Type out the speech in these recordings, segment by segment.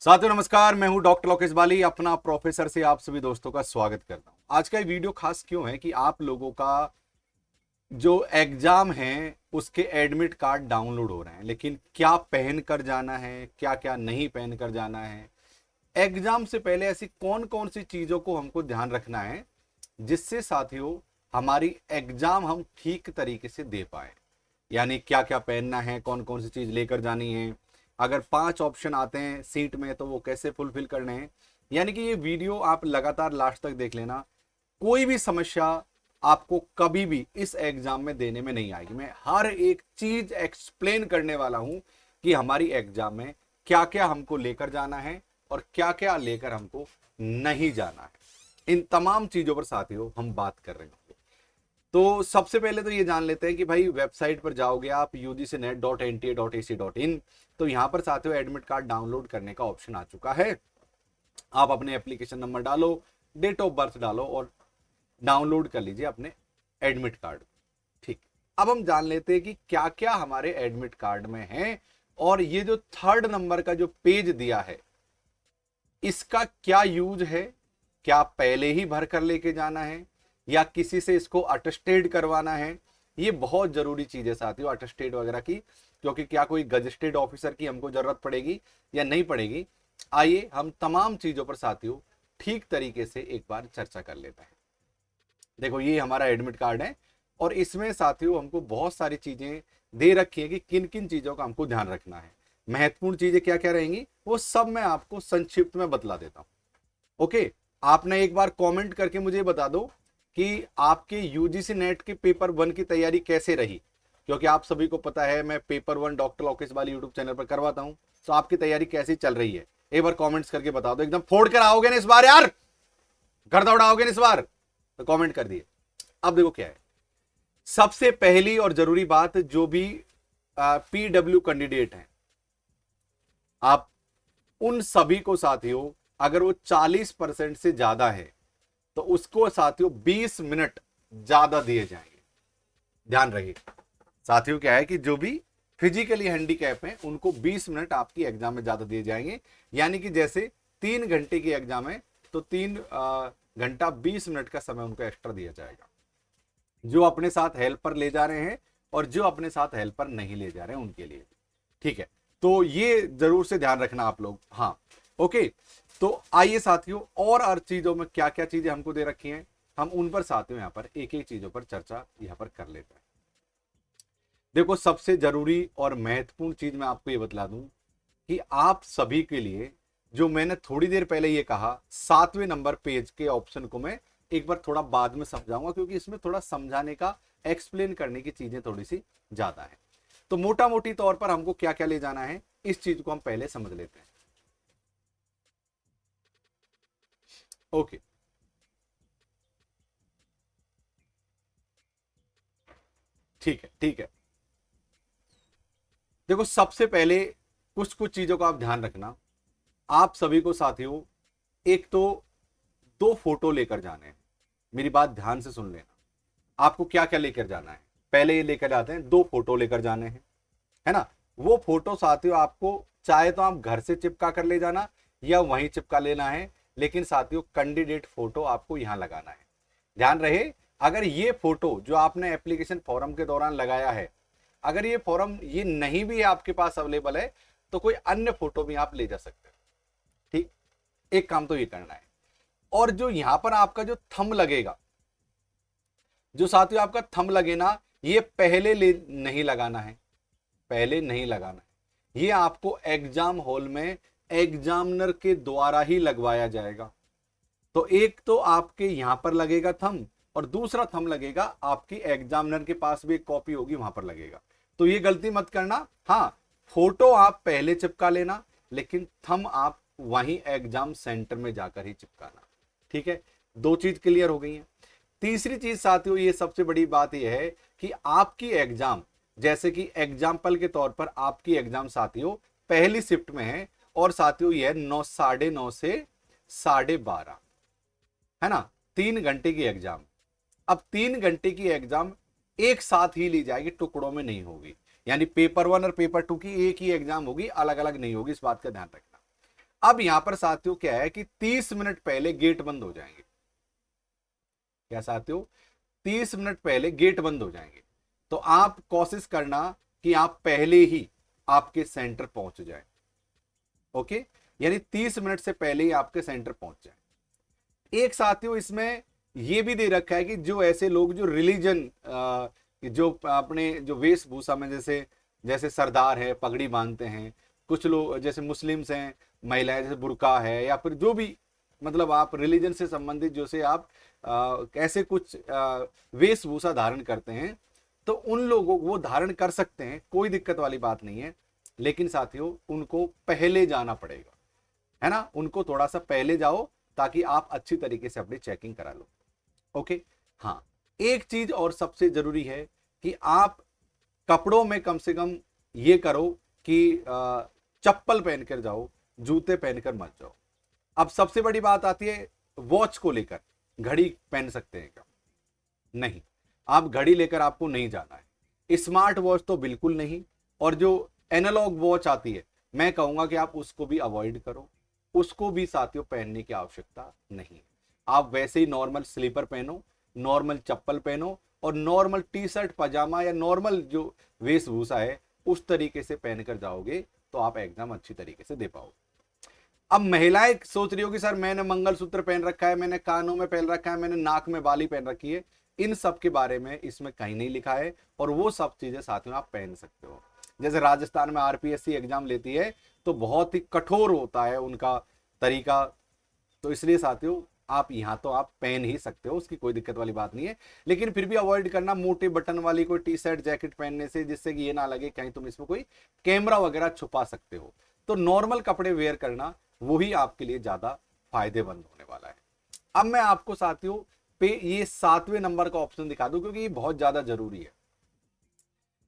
साथियों नमस्कार, मैं हूं डॉक्टर लोकेश बाली, अपना प्रोफेसर से आप सभी दोस्तों का स्वागत करता हूं। आज का ये वीडियो खास क्यों है कि आप लोगों का जो एग्जाम है उसके एडमिट कार्ड डाउनलोड हो रहे हैं, लेकिन क्या पहन कर जाना है, क्या क्या नहीं पहन कर जाना है। एग्जाम से पहले ऐसी कौन कौन सी चीजों को हमको ध्यान रखना है जिससे साथियों हमारी एग्जाम हम ठीक तरीके से दे पाए। यानी क्या क्या पहनना है, कौन कौन सी चीज लेकर जानी है, अगर 5 ऑप्शन आते हैं सीट में तो वो कैसे फुलफिल करने हैं। यानी कि ये वीडियो आप लगातार लास्ट तक देख लेना, कोई भी समस्या आपको कभी भी इस एग्जाम में देने में नहीं आएगी। मैं हर एक चीज एक्सप्लेन करने वाला हूं कि हमारी एग्जाम में क्या क्या हमको लेकर जाना है और क्या क्या लेकर हमको नहीं जाना है। इन तमाम चीजों पर साथियों हम बात कर रहे हैं। तो सबसे पहले तो ये जान लेते हैं कि भाई वेबसाइट पर जाओगे आप ugcnet.nta.ac.in, तो यहां पर साथियों एडमिट कार्ड डाउनलोड करने का ऑप्शन आ चुका है। आप अपने एप्लीकेशन नंबर डालो, डेट ऑफ बर्थ डालो और डाउनलोड कर लीजिए अपने एडमिट कार्ड। ठीक, अब हम जान लेते हैं कि क्या क्या हमारे एडमिट कार्ड में है और ये जो 3rd नंबर का जो पेज दिया है इसका क्या यूज है। क्या पहले ही भर कर लेके जाना है या किसी से इसको अटेस्टेड करवाना है। ये बहुत जरूरी चीज है साथियों, अटेस्टेड वगैरह की, क्योंकि क्या कोई गजेस्टेड ऑफिसर की हमको जरूरत पड़ेगी या नहीं पड़ेगी। आइए हम तमाम चीजों पर साथियों ठीक तरीके से एक बार चर्चा कर लेते हैं। देखो ये हमारा एडमिट कार्ड है और इसमें साथियों हमको बहुत सारी चीजें दे रखी है कि किन किन चीजों का हमको ध्यान रखना है। महत्वपूर्ण चीजें क्या क्या रहेंगी वो सब मैं आपको संक्षिप्त में बतला देता हूं। ओके, आपने एक बार कमेंट करके मुझे बता दो कि आपके यूजीसी नेट के पेपर 1 की तैयारी कैसे रही, क्योंकि आप सभी को पता है मैं पेपर 1 डॉक्टर लोकेश बाली यूट्यूब चैनल पर करवाता हूं। तो आपकी तैयारी कैसी चल रही है एक बार कमेंट्स करके बता दो। एकदम फोड़ कर आओगे ना इस बार यार, घर दौड़ाओगे ना इस बार, तो कमेंट कर दिए। अब देखो क्या है, सबसे पहली और जरूरी बात, जो भी पीडब्ल्यू कैंडिडेट हैं आप उन सभी को साथियों अगर वो 40% से ज्यादा है तो उसको साथियों 20 मिनट ज्यादा दिए जाएंगे। ध्यान रहिए साथियों, क्या है कि जो भी फिजिकली हैंडीकैप हैं उनको 20 मिनट आपकी एग्जाम में ज्यादा दिए जाएंगे। यानी कि जैसे 3 घंटे की एग्जाम है तो 3 घंटा 20 मिनट का समय उनको एक्स्ट्रा दिया जाएगा, जो अपने साथ हेल्पर ले जा रहे हैं और जो अपने साथ हेल्पर नहीं ले जा रहे हैं उनके लिए। ठीक है, तो ये जरूर से ध्यान रखना आप लोग। हाँ ओके, तो आइए साथियों और चीजों में क्या क्या चीजें हमको दे रखी हैं हम उन पर साथियों यहां पर एक एक चीजों पर चर्चा यहां पर कर लेते हैं। देखो सबसे जरूरी और महत्वपूर्ण चीज मैं आपको ये बतला दूं कि आप सभी के लिए जो मैंने थोड़ी देर पहले ये कहा 7वें नंबर पेज के ऑप्शन को मैं एक बार थोड़ा बाद में समझाऊंगा, क्योंकि इसमें थोड़ा समझाने का एक्सप्लेन करने की चीजें थोड़ी सी ज्यादा है। तो मोटा मोटी तौर पर हमको क्या क्या ले जाना है इस चीज को हम पहले समझ लेते हैं। ओके, ठीक है ठीक है। देखो सबसे पहले कुछ कुछ चीजों का आप ध्यान रखना। आप सभी को साथियों एक तो 2 फोटो लेकर जाने हैं। मेरी बात ध्यान से सुन लेना, आपको क्या क्या लेकर जाना है। पहले ये लेकर जाते हैं 2 फोटो लेकर जाने हैं, है ना। वो फोटो साथियों आपको चाहे तो आप घर से चिपका कर ले जाना या वहीं चिपका लेना है, लेकिन साथियों कैंडिडेट फोटो आपको यहां लगाना है। ध्यान रहे, अगर ये फोटो जो आपने एप्लीकेशन फॉर्म के दौरान लगाया है, अगर ये फॉर्म ये नहीं भी आपके पास अवेलेबल है तो कोई अन्य फोटो भी आप ले जा सकते हैं। ठीक, एक काम तो ये करना है। और जो यहां पर आपका जो थंब लगेगा, जो साथियों आपका थंब लगे ना, ये पहले ले नहीं लगाना है, पहले नहीं लगाना है। ये आपको एग्जाम हॉल में एग्जामिनर के द्वारा ही लगवाया जाएगा। तो एक तो आपके यहां पर लगेगा थंब और दूसरा थंब लगेगा आपकी एग्जामिनर के पास भी एक कॉपी होगी वहां पर लगेगा। तो ये गलती मत करना। हाँ, फोटो आप पहले चिपका लेना लेकिन थंब आप वहीं एग्जाम सेंटर में जाकर ही चिपकाना। ठीक है, 2 चीज क्लियर हो गई है। तीसरी चीज साथियों, ये सबसे बड़ी बात यह है कि आपकी एग्जाम, जैसे कि एग्जाम्पल के तौर पर आपकी एग्जाम साथियों पहली शिफ्ट में है और साथियों यह 9, 9:30 से 12:30, है ना, 3 घंटे की एग्जाम। अब 3 घंटे की एग्जाम एक साथ ही ली जाएगी, टुकड़ों में नहीं होगी। यानी पेपर 1 और पेपर 2 की एक ही एग्जाम होगी, अलग अलग नहीं होगी, इस बात का ध्यान रखना। अब यहां पर साथियों क्या है कि 30 मिनट पहले गेट बंद हो जाएंगे। क्या साथियों, 30 मिनट पहले गेट बंद हो जाएंगे। तो आप कोशिश करना कि आप पहले ही आपके सेंटर पहुंच जाए। ओके, यानी 30 मिनट से पहले ही आपके सेंटर पहुंच जाए। एक साथियों इसमें यह भी दे रखा है कि जो ऐसे लोग जो रिलीजन जो अपने जो वेशभूषा में जैसे जैसे सरदार है, पगड़ी बांधते हैं, कुछ लोग जैसे मुस्लिम्स हैं, महिलाएं जैसे बुर्का है, या फिर जो भी मतलब आप रिलीजन से संबंधित जो से आप ऐसे कुछ वेशभूषा धारण करते हैं, तो उन लोगों को वो धारण कर सकते हैं, कोई दिक्कत वाली बात नहीं है। लेकिन साथियों उनको पहले जाना पड़ेगा, है ना, उनको थोड़ा सा पहले जाओ ताकि आप अच्छी तरीके से अपनी चेकिंग करा लो। ओके, हाँ, एक चीज और सबसे जरूरी है कि आप कपड़ों में कम से कम ये करो कि चप्पल पहनकर जाओ, जूते पहनकर मत जाओ। अब सबसे बड़ी बात आती है वॉच को लेकर, घड़ी पहन सकते हैं क्या? नहीं, आप घड़ी लेकर आपको नहीं जाना है, स्मार्ट वॉच तो बिल्कुल नहीं। और जो एनालॉग वॉच आती है, मैं कहूंगा कि आप उसको भी अवॉइड करो, उसको भी साथियों पहनने की आवश्यकता नहीं है। आप वैसे ही नॉर्मल स्लीपर पहनो, नॉर्मल चप्पल पहनो, और नॉर्मल टी शर्ट पजामा या नॉर्मल जो वेशभूषा है उस तरीके से पहनकर जाओगे तो आप एग्जाम अच्छी तरीके से दे पाओगे। अब महिलाएं सोच रही होगी सर मैंने मंगलसूत्र पहन रखा है, मैंने कानों में पहन रखा है, मैंने नाक में बाली पहन रखी है, इन सब के बारे में इसमें कहीं नहीं लिखा है, और वो सब चीजें साथियों आप पहन सकते हो। जैसे राजस्थान में आरपीएससी एग्जाम लेती है तो बहुत ही कठोर होता है उनका तरीका, तो इसलिए साथियों आप यहां तो आप पहन ही सकते हो, उसकी कोई दिक्कत वाली बात नहीं है। लेकिन फिर भी अवॉइड करना मोटे बटन वाली कोई टी शर्ट जैकेट पहनने से, जिससे कि ये ना लगे कहीं तुम इसमें कोई कैमरा वगैरह छुपा सकते हो। तो नॉर्मल कपड़े वेयर करना वही आपके लिए ज्यादा फायदेमंद होने वाला है। अब मैं आपको साथियों पे ये 7वें नंबर का ऑप्शन दिखा दूं क्योंकि ये बहुत ज्यादा जरूरी है।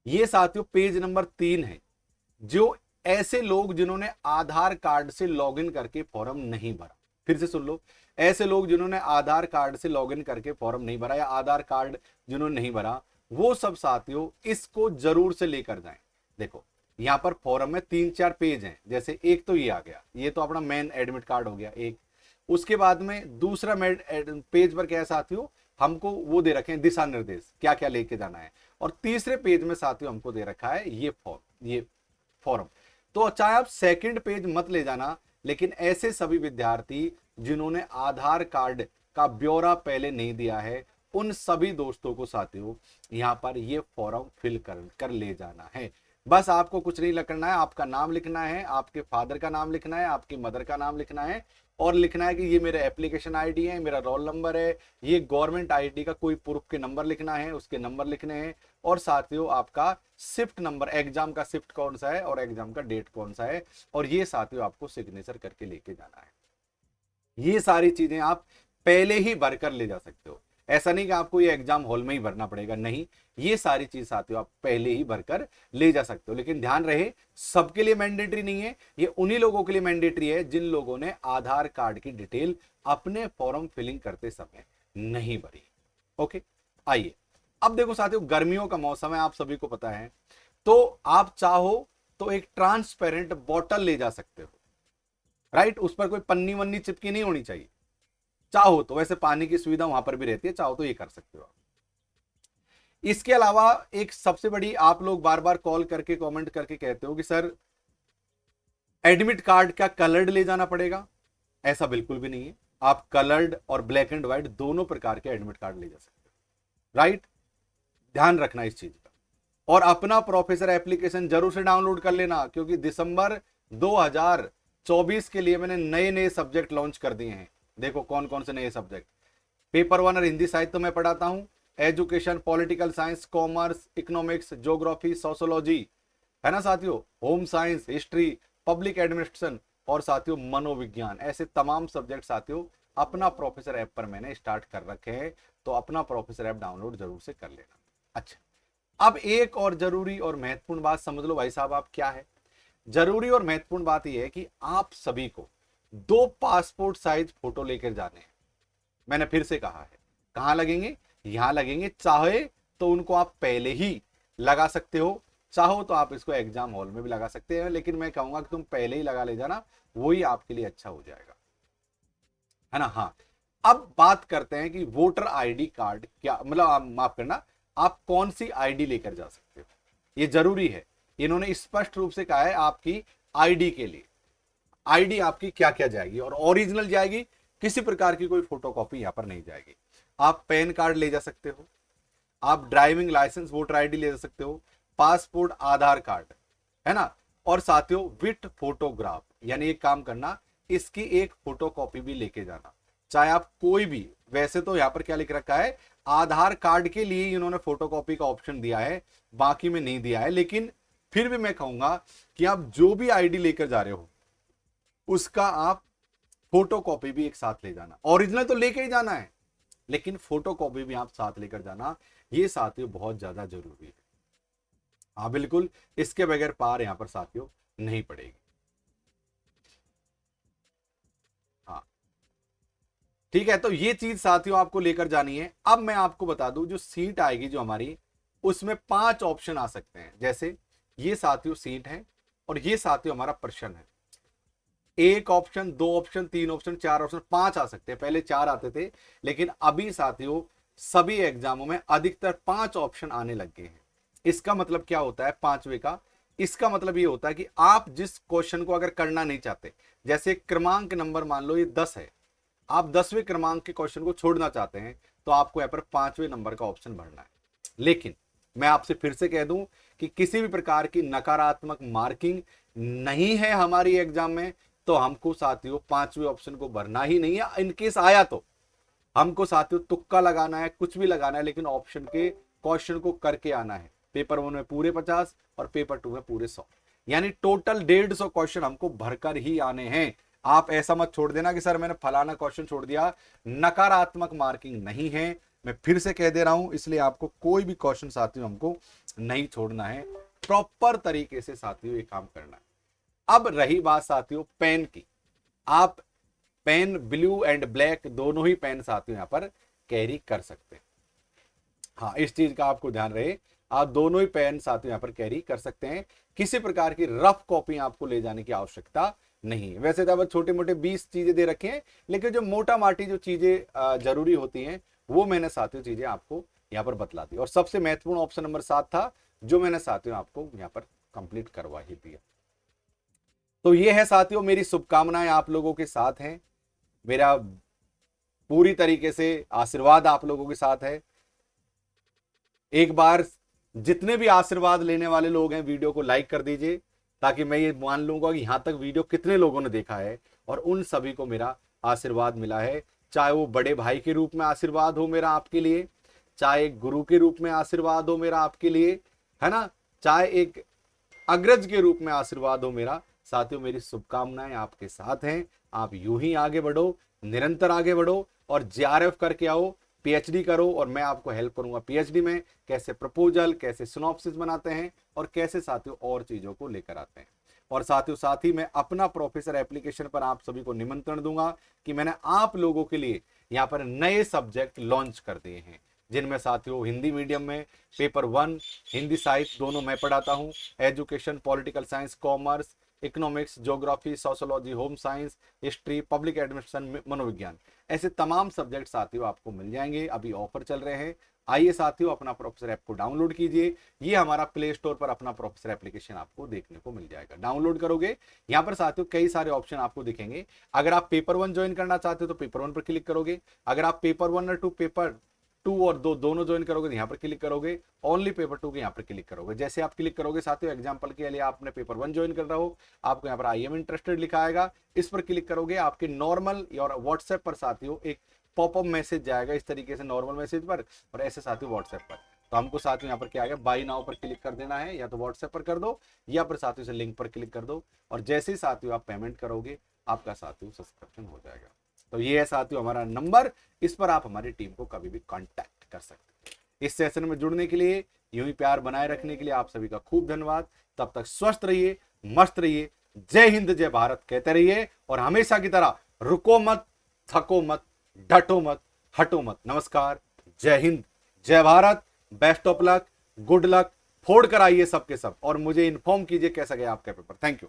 ये साथियों पेज नंबर 3 है। जो ऐसे लोग जिन्होंने आधार कार्ड से लॉगिन करके फॉर्म नहीं भरा, फिर से सुन लो, ऐसे लोग जिन्होंने आधार कार्ड से लॉगिन करके फॉर्म नहीं भरा या आधार कार्ड जिन्होंने नहीं भरा, वो सब साथियों इसको जरूर से लेकर जाएं। देखो यहां पर फॉर्म में 3-4 पेज हैं, जैसे एक तो ये आ गया, ये तो अपना मेन एडमिट कार्ड हो गया एक। उसके बाद में दूसरा पेज पर क्या है साथियों, हमको वो दे रखे हैं दिशा निर्देश क्या क्या लेके जाना है। और तीसरे पेज में साथियों हमको दे रखा है ये फॉर्म। तो चाहे आप सेकंड पेज मत ले जाना, लेकिन ऐसे सभी विद्यार्थी जिन्होंने आधार कार्ड का ब्यौरा पहले नहीं दिया है, उन सभी दोस्तों को साथियों यहां पर ये फॉर्म फिल कर ले जाना है। बस आपको कुछ नहीं करना है, आपका नाम लिखना है, आपके फादर का नाम लिखना है, आपकी मदर का नाम लिखना है, और लिखना है कि ये मेरा एप्लीकेशन आईडी है, मेरा रोल नंबर है, ये गवर्नमेंट आईडी का कोई प्रूफ के नंबर लिखना है, उसके नंबर लिखने हैं, और साथियों आपका शिफ्ट नंबर, एग्जाम का शिफ्ट कौन सा है और एग्जाम का डेट कौन सा है, और ये साथियों आपको सिग्नेचर करके लेके जाना है। ये सारी चीजें आप पहले ही भरकर ले जा सकते हो, ऐसा नहीं कि आपको ये एग्जाम हॉल में ही भरना पड़ेगा, नहीं, ये सारी चीज साथियों आप पहले ही भरकर ले जा सकते हो। लेकिन ध्यान रहे सबके लिए मैंडेटरी नहीं है, ये उन्हीं लोगों के लिए मैंडेटरी है जिन लोगों ने आधार कार्ड की डिटेल अपने फॉर्म फिलिंग करते समय नहीं भरी। ओके, आइए अब देखो साथियों गर्मियों का मौसम है, आप सभी को पता है, तो आप चाहो तो एक ट्रांसपेरेंट बॉटल ले जा सकते हो, राइट, उस पर कोई पन्नी वन्नी चिपकी नहीं होनी चाहिए। चाहो तो, वैसे पानी की सुविधा वहां पर भी रहती है, चाहो तो ये कर सकते हो आप। इसके अलावा एक सबसे बड़ी, आप लोग बार बार कॉल करके कमेंट करके कहते हो कि सर एडमिट कार्ड का कलर्ड ले जाना पड़ेगा, ऐसा बिल्कुल भी नहीं है। आप कलर्ड और ब्लैक एंड व्हाइट दोनों प्रकार के एडमिट कार्ड ले जा सकते हो, राइट, ध्यान रखना इस चीज का। और अपना प्रोफेसर एप्लीकेशन जरूर से डाउनलोड कर लेना, क्योंकि दिसंबर 2024 के लिए मैंने नए नए सब्जेक्ट लॉन्च कर दिए हैं। देखो कौन कौन से नए सब्जेक्ट, पेपर 1 और हिंदी साहित्य में पढ़ाता हूं, education, political science, commerce, economics, geography, sociology, है ना साथियों, home science, history, public administration, और साथियों मनोविज्ञान, ऐसे तमाम सब्जेक्ट साथियों अपना प्रोफेसर ऐप पर मैंने स्टार्ट कर रखे हैं, तो अपना प्रोफेसर ऐप डाउनलोड जरूर से कर लेना। अच्छा, अब एक और जरूरी और महत्वपूर्ण बात समझ लो भाई साहब, आप क्या है जरूरी और महत्वपूर्ण बात यह है कि आप सभी को 2 पासपोर्ट साइज फोटो लेकर जाने हैं। मैंने फिर से कहा है, कहां लगेंगे, यहां लगेंगे, चाहे तो उनको आप पहले ही लगा सकते हो, चाहो तो आप इसको एग्जाम हॉल में भी लगा सकते हैं, लेकिन मैं कहूंगा कि तुम पहले ही लगा ले जाना, वही आपके लिए अच्छा हो जाएगा, है ना। हाँ, अब बात करते हैं कि वोटर आईडी कार्ड क्या मतलब, आप माफ करना, आप कौन सी आईडी लेकर जा सकते हो, ये जरूरी है। इन्होंने स्पष्ट रूप से कहा है आपकी आईडी के लिए, आईडी आपकी क्या क्या जाएगी, और ओरिजिनल जाएगी, किसी प्रकार की कोई फोटोकॉपी यहां पर नहीं जाएगी। आप पैन कार्ड ले जा सकते हो, आप ड्राइविंग लाइसेंस वोटर आईडी ले जा सकते हो, पासपोर्ट आधार कार्ड, है ना, और साथियों विथ फोटोग्राफ, यानी एक काम करना, इसकी एक फोटोकॉपी भी लेके जाना, चाहे आप कोई भी, वैसे तो यहां पर क्या लिख रखा है, आधार कार्ड के लिए इन्होंने फोटोकॉपी का ऑप्शन दिया है, बाकी में नहीं दिया है, लेकिन फिर भी मैं कहूंगा कि आप जो भी आईडी लेकर जा रहे हो उसका आप फोटोकॉपी भी एक साथ ले जाना, ओरिजिनल तो लेके ही जाना है, लेकिन फोटोकॉपी भी आप साथ लेकर जाना, ये साथियों बहुत ज्यादा जरूरी है। हाँ बिल्कुल, इसके बगैर पार यहां पर साथियों नहीं पड़ेगी। हाँ ठीक है, तो ये चीज साथियों आपको लेकर जानी है। अब मैं आपको बता दूं, जो सीट आएगी जो हमारी, उसमें 5 ऑप्शन आ सकते हैं, जैसे ये साथियों सीट है, और ये साथियों हमारा प्रश्न है। एक ऑप्शन, 2 ऑप्शन, 3 ऑप्शन, 4 ऑप्शन, 5 आ सकते हैं, पहले 4 आते थे, लेकिन अभी साथियों सभी एग्जामों में अधिकतर 5 ऑप्शन आने लग गए हैं। इसका मतलब क्या होता है पांचवे का, इसका मतलब ये होता है कि आप जिस क्वेश्चन को अगर करना नहीं चाहते, जैसे क्रमांक नंबर मान लो ये 10 है, आप 10वें क्रमांक के क्वेश्चन को छोड़ना चाहते हैं, तो आपको यहां पर 5वें नंबर का ऑप्शन भरना है। लेकिन मैं आपसे फिर से कह दूं कि किसी भी प्रकार की नकारात्मक मार्किंग नहीं है हमारी एग्जाम में, तो हमको साथियों 5वें ऑप्शन को भरना ही नहीं है। इनकेस आया तो हमको साथियों तुक्का लगाना है, कुछ भी लगाना है, लेकिन ऑप्शन के क्वेश्चन को करके आना है। पेपर 1 में पूरे 50 और पेपर 2 में पूरे 100, यानी टोटल 150 क्वेश्चन हमको भरकर ही आने हैं। आप ऐसा मत छोड़ देना कि सर मैंने फलाना क्वेश्चन छोड़ दिया, नकारात्मक मार्किंग नहीं है, मैं फिर से कह दे रहा हूं, इसलिए आपको कोई भी क्वेश्चन साथियों हमको नहीं छोड़ना है, प्रॉपर तरीके से साथियों ये काम करना है। अब रही बात साथियों पेन की, आप पेन ब्लू एंड ब्लैक दोनों ही पेन साथियों यहां पर कैरी कर सकते हैं। हाँ, इस चीज का आपको ध्यान रहे, आप दोनों ही पेन साथियों यहां पर कैरी कर सकते हैं, किसी प्रकार की रफ कॉपी आपको ले जाने की आवश्यकता नहीं है। वैसे तो छोटे मोटे 20 चीजें दे रखे हैं, लेकिन जो मोटा माटी जो चीजें जरूरी होती हैं वो मैंने साथियों चीजें आपको यहाँ पर बतला दी, और सबसे महत्वपूर्ण ऑप्शन नंबर 7 था, जो मैंने साथियों आपको यहाँ पर कंप्लीट करवा ही दिया। तो ये है साथियों, मेरी शुभकामनाएं आप लोगों के साथ हैं, मेरा पूरी तरीके से आशीर्वाद आप लोगों के साथ है। एक बार जितने भी आशीर्वाद लेने वाले लोग हैं वीडियो को लाइक कर दीजिए, ताकि मैं ये मान लूंगा कि यहां तक वीडियो कितने लोगों ने देखा है, और उन सभी को मेरा आशीर्वाद मिला है, चाहे वो बड़े भाई के रूप में आशीर्वाद हो मेरा आपके लिए, चाहे एक गुरु के रूप में आशीर्वाद हो मेरा आपके लिए, है ना, चाहे एक अग्रज के रूप में आशीर्वाद हो मेरा। साथियों मेरी शुभकामनाएं आपके साथ हैं, आप यूं ही आगे बढ़ो, निरंतर आगे बढ़ो, और जेआरएफ करके आओ, पीएचडी करो, और मैं आपको हेल्प करूंगा पीएचडी में, कैसे प्रपोजल, कैसे सिनॉप्सिस बनाते हैं, और कैसे साथियों और चीजों को लेकर आते हैं। और साथियों साथ ही मैं अपना प्रोफेसर एप्लीकेशन पर आप सभी को निमंत्रण दूंगा कि मैंने आप लोगों के लिए यहाँ पर नए सब्जेक्ट लॉन्च कर दिए हैं, जिनमें साथियों हिंदी मीडियम में पेपर 1 हिंदी साहित्य दोनों मैं पढ़ाता हूँ, education, political science, commerce, economics, geography, sociology, home science, history, public administration, मनोविज्ञान, ऐसे तमाम सब्जेक्ट साथियों आपको मिल जाएंगे। अभी ऑफर चल रहे हैं, आइए साथियों अपना प्रोफेसर ऐप को डाउनलोड कीजिए। ये हमारा प्ले स्टोर पर अपना प्रोफेसर एप्लीकेशन आपको देखने को मिल जाएगा। डाउनलोड करोगे, यहाँ पर साथियों कई सारे ऑप्शन आपको दिखेंगे। अगर आप पेपर 1 ज्वाइन करना चाहते हो तो पेपर 1 पर क्लिक करोगे, अगर आप पेपर 1 और 2 पेपर 2 और 2 दोनों ज्वाइन करोगे तो यहाँ पर क्लिक करोगे, ओनली पेपर 2 के यहाँ पर क्लिक करोगे। जैसे आप क्लिक करोगे साथियों, एग्जांपल के लिए आपने पेपर 1 ज्वाइन कर रहा हो, आपको यहाँ पर आई एम इंटरेस्टेड लिखा आएगा, इस पर क्लिक करोगे, आपके नॉर्मल और व्हाट्सएप पर साथियों एक पॉपअप मैसेज जाएगा इस तरीके से, नॉर्मल मैसेज पर, और ऐसे साथियों व्हाट्सएप पर। तो हमको साथियों यहाँ पर क्या आएगा, बाई नाउ पर क्लिक कर देना है, या तो व्हाट्सएप पर कर दो, या फिर साथियों से लिंक पर क्लिक कर दो, और जैसे ही साथियों आप पेमेंट करोगे आपका साथियों सब्सक्रिप्शन हो जाएगा। तो ये है साथियों हमारा नंबर, इस पर आप हमारी टीम को कभी भी कांटेक्ट कर सकते हैं। इस सेशन में जुड़ने के लिए, यूं ही प्यार बनाए रखने के लिए आप सभी का खूब धन्यवाद। तब तक स्वस्थ रहिए, मस्त रहिए, जय हिंद जय भारत कहते रहिए, और हमेशा की तरह रुको मत, थको मत, डटो मत, हटो मत। नमस्कार, जय हिंद जय Bharat, best of luck, good luck फोड़ कर आइए सबके सब और मुझे इन्फॉर्म कीजिए कैसा गया आपका पेपर। Thank you.